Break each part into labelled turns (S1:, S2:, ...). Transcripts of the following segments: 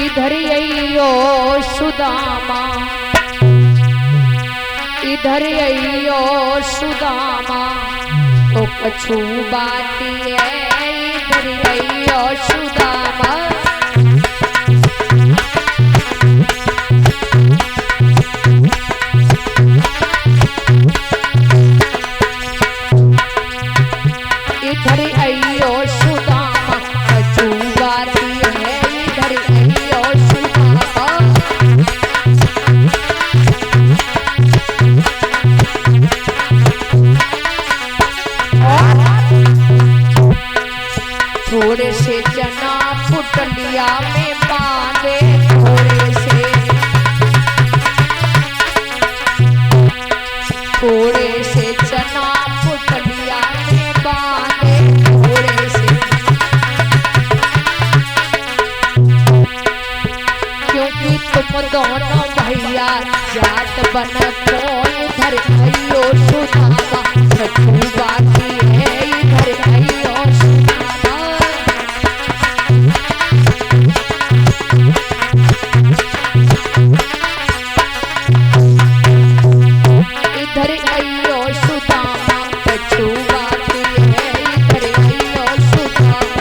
S1: इधर अइयो सुदामा, इधर अइयो सुदामा, ओ कछु बाती है। इधर अइयो सुदामा, इधर अइयो सुदामा, कछु बाती है। इधर अइयो सुदामा, थोड़े से चना पुटलिया में बांधे, थोड़े से चना पुटलिया में बांधे, थोड़े से, क्योंकि तुम दोनों भैया जात बन को। इधर अइयो सुदामा, कछु बाती है। इधर अइयो सुदामा, इधर अइयो सुदामा, कछु बाती है। इधर अइयो सुदामा,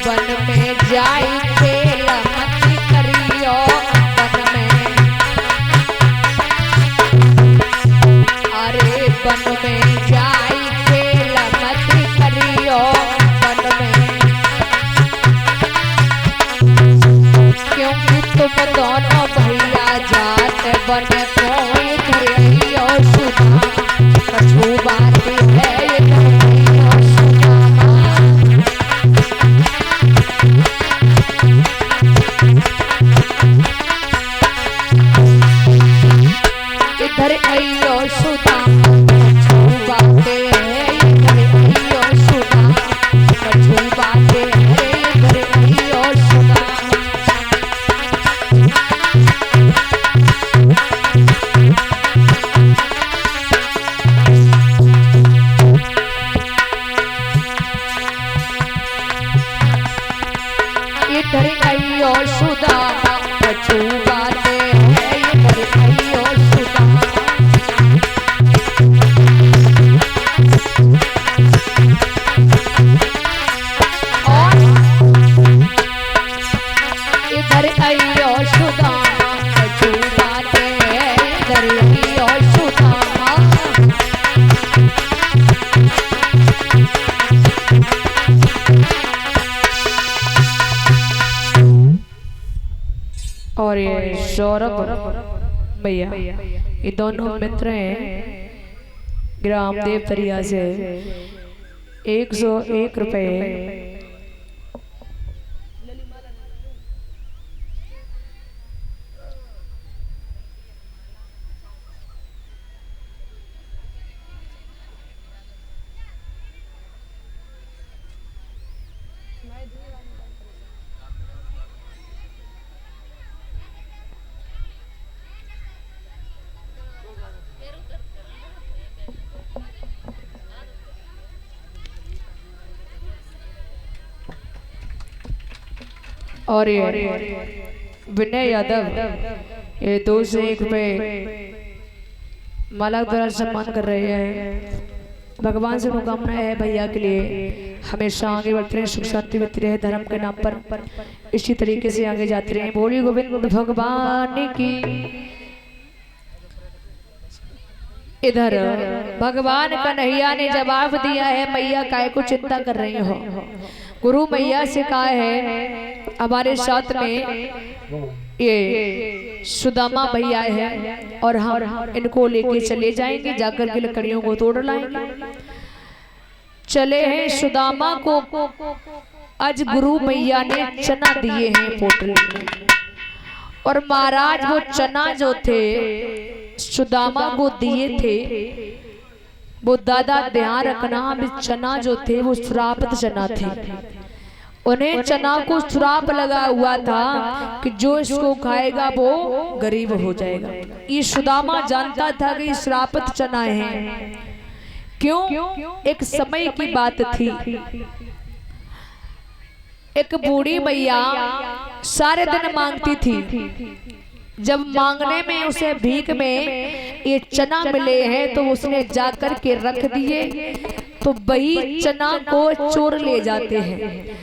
S1: वन में जाई खेल मत करियो, वन में, अरे वन में जाई खेल मत करियो, वन में, क्योंकि तुम दोनों भैया जात बन को। इधर अइयो सुदामा, कछु बाती है। इधर अइयो सुदामा, इधर अइयो सुदामा, कछु बाते है। इधर अइयो सुदामा, कछु बाते है। इधर अइयो सुदामा, इधर अइयो सुदामा, कछु बाते है। इधर अइयो सुदामा, इधर अइयो सुदामा, कछु बाते है। इधर अइयो सुदामा, और ये सौरभ भैया, ये दोनों मित्र हैं ग्राम देवतरिया से। 101 रुपए और ये विनय यादव ये 201 रुपए माला द्वारा सम्मान कर रहे हैं। भगवान से मनोकामना है भैया के लिए हमेशा आगे बढ़ते रहे, सुख शांति बढ़ती रहे धर्म के नाम पर, इसी तरीके से आगे जाते रहे। बोली गोविंद भगवान की। इधर भगवान कन्हैया ने जवाब दिया है, मैया काय को चिंता कर रही हो। गुरु मैया से कहा है हमारे साथ में ये सुदामा भैया है और हम इनको लेके चले जाएंगे, जाकर के लकड़ियों को तोड़ लाएंगे। चले हैं सुदामा को आज गुरु मैया ने चना दिए हैं पोटली में, और महाराज वो चना जो थे सुदामा को दिए थे वो दादा ध्यान रखना, चना जो थे वो श्रापित चना थे। उन्हें चना को श्राप लगा हुआ था कि जो इसको खाएगा वो गरीब हो जाएगा। ये सुदामा जानता था कि श्रापित चना है। क्यों? एक समय की बात थी, एक बूढ़ी मैया सारे दिन मांगती थी। जब मांगने में उसे भीख में ये चना मिले हैं तो उसने जाकर के रख दिए, तो वही चना को चोर ले जाते हैं।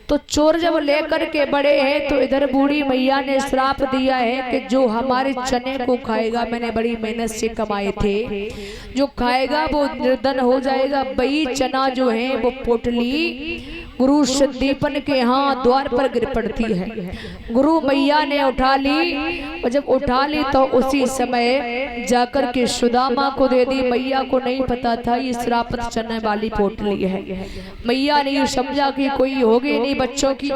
S1: तो चोर जब लेकर के बड़े हैं तो इधर बूढ़ी मैया ने श्राप दिया है कि जो हमारे चने को खाएगा, मैंने बड़ी मेहनत से कमाए थे, जो खाएगा वो निर्धन हो जाएगा। वही चना जो है वो पोटली गुरु संदीपन के यहाँ द्वार पर गिर पड़ती है। गुरु मैया ने उठा ली, और जब उठा ली तो उसी समय जाकर के सुदामा को दे दी। मैया को नहीं पता था ये श्रापित चने वाली पोटली है। मैया ने ये समझा कि कोई होगी नहीं बच्चों की,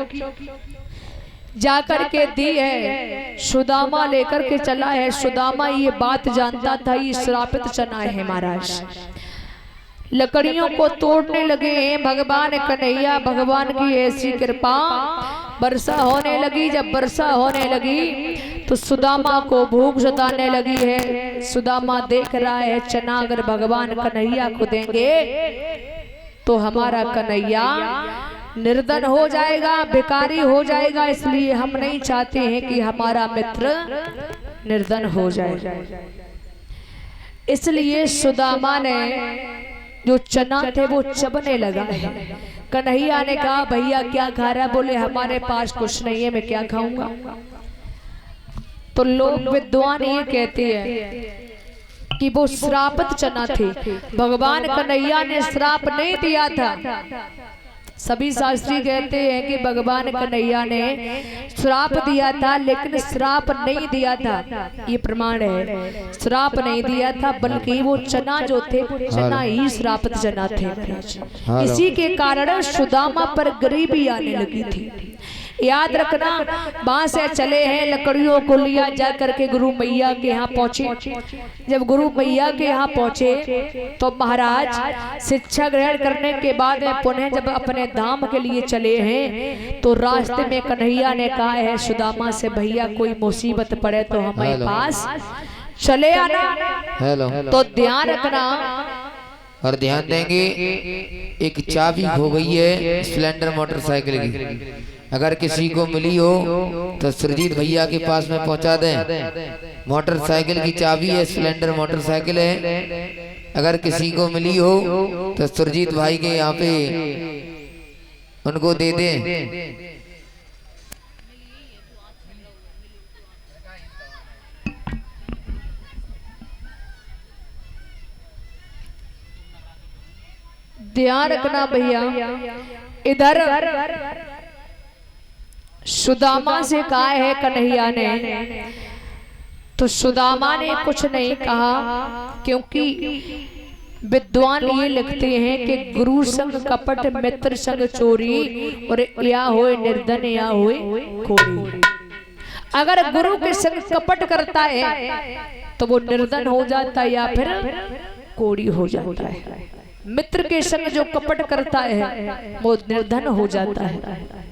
S1: जाकर के दी है। सुदामा लेकर के चला है। सुदामा ये बात जानता था ये श्रापित चना है महाराज। लकड़ियों को तोड़ने लगे हैं भगवान कन्हैया। भगवान की ऐसी कृपा, वर्षा होने लगी। जब वर्षा होने लगी तो सुदामा को भूख सताने लगी है। सुदामा देख रहा है चना अगर भगवान कन्हैया को देंगे तो हमारा कन्हैया निर्धन हो जाएगा, भिखारी हो जाएगा, इसलिए हम नहीं चाहते हैं कि हमारा मित्र निर्धन हो जाए। इसलिए सुदामा ने जो चना थे वो चबने लगा है। कन्हैया ने कहा भैया क्या खा रहा है? बोले हमारे पास कुछ नहीं है, मैं क्या खाऊंगा। तो लोग विद्वान ये कहते हैं कि वो श्रापित चना थे, भगवान कन्हैया ने श्राप नहीं दिया था। सभी शास्त्री कहते हैं कि भगवान कन्हैया ने श्राप दिया था, लेकिन श्राप नहीं दिया था। ये प्रमाण है, श्राप नहीं दिया था, बल्कि वो चना जो थे चना ही श्रापित चना थे। इसी के कारण सुदामा पर गरीबी आने लगी थी। याद रखना, वहां से चले हैं, लकड़ियों को लिया जा करके गुरु मैया के यहाँ पहुंचे। जब गुरु मैया के यहाँ पहुंचे तो महाराज शिक्षा ग्रहण करने के बाद पुनः जब अपने धाम के लिए चले हैं तो रास्ते में कन्हैया ने कहा है सुदामा से, भैया कोई मुसीबत पड़े तो हमारे पास चले आना। तो ध्यान रखना
S2: और ध्यान देंगे, एक चाबी खो गई है स्प्लेंडर मोटरसाइकिल की। अगर किसी को मिली हो तो सुरजीत भैया के पास में पहुंचा दें। मोटरसाइकिल की चाबी है, स्प्लेंडर मोटरसाइकिल है। अगर किसी को मिली हो तो सुरजीत भाई के यहाँ पे उनको दे दें।
S1: ध्यान रखना भैया, इधर सुदामा से कहा है कन्हैया ने, तो सुदामा ने कुछ नहीं कहा, क्योंकि विद्वान ये लिखते हैं कि गुरु संग कपट मित्र संग चोरी, और या होए निर्धन या होए कोरी। अगर गुरु के संग कपट करता है तो वो निर्धन हो जाता है या फिर कोरी हो जाता है। मित्र के संग जो कपट करता है वो निर्धन हो जाता है।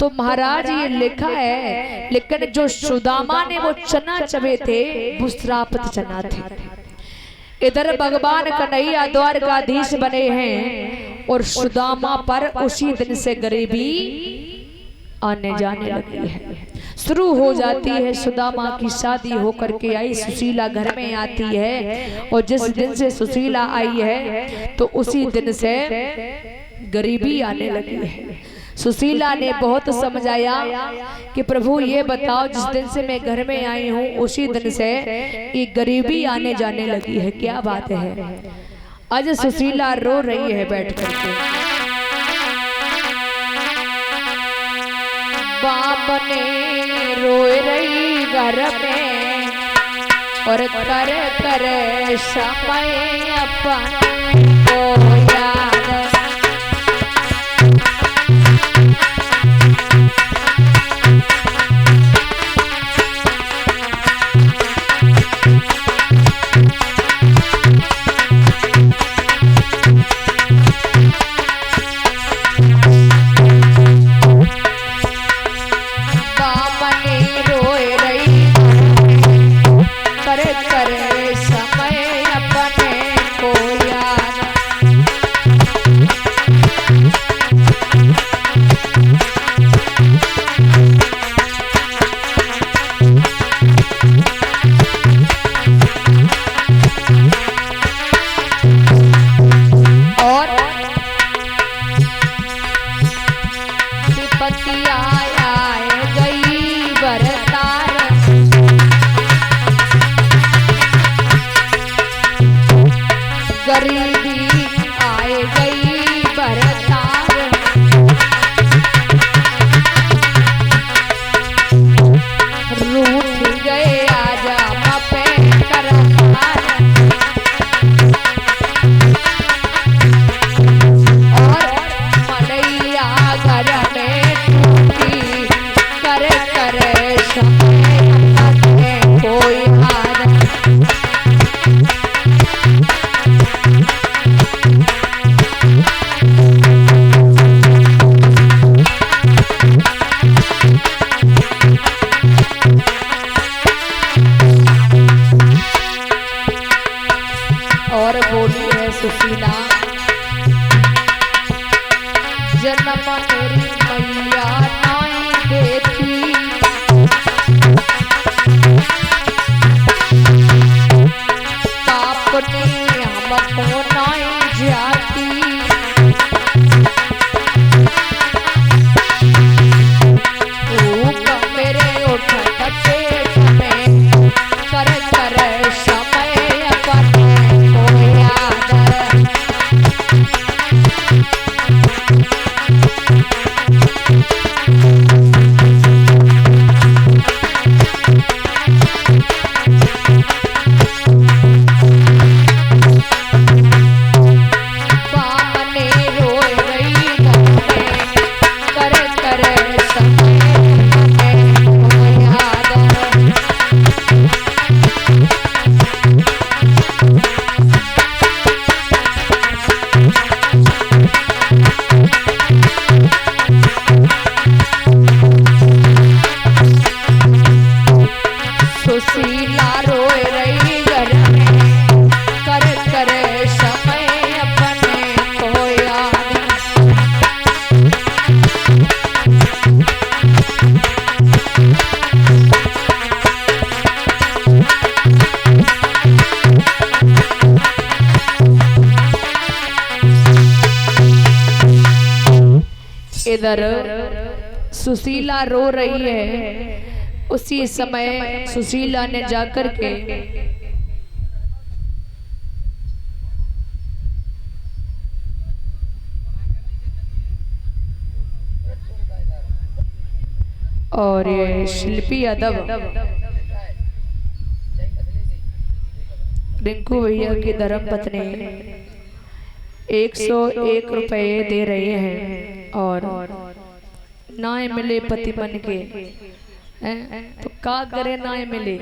S1: तो महाराज ये लिखा है, लेकिन जो सुदामा ने वो चना चबे थे वो श्रापित चना थे। इधर भगवान कन्हैया द्वारकाधीश बने हैं और सुदामा पर उसी दिन से गरीबी आने जाने लगी है, शुरू हो जाती है। सुदामा की शादी होकर के आई, सुशीला घर में आती है, और जिस दिन से सुशीला आई है तो उसी दिन से गरीबी आने लगी है। सुशीला ने बहुत समझाया कि प्रभु ये बताओ, जिस दिन से मैं घर में आई हूँ उसी दिन से ये गरीबी आने जाने लगी है, क्या बात है। आज सुशीला रो रही है बैठ करके। बाप ने रोए रही घर में, और कर कर समय अपन को याद। गरीबी आए गई बरसात, रूठ गए आजा पे करहार, और मलैया घर में टूटी कर कर समय कोई हार। और बोली है सुशीला, जन्म मेरी मैया नाई देती, पापनी हमको नाई जाती, भूख मेरे उठत पेट में कर कर समय अपने को याद। बामने रोए रही घर में कर कर समय अपने को याद। सुशीला रोए रही घर में कर कर समय अपने को याद। इधर सुशीला रो रही है, उसी समय सुशीला ने जाकर के और ये शिल्पी यादव रिंकू भैया की धर्मपत्नी 101 रुपये दे रहे हैं, और ना मिले पति मन के, तो का करे ना मिले।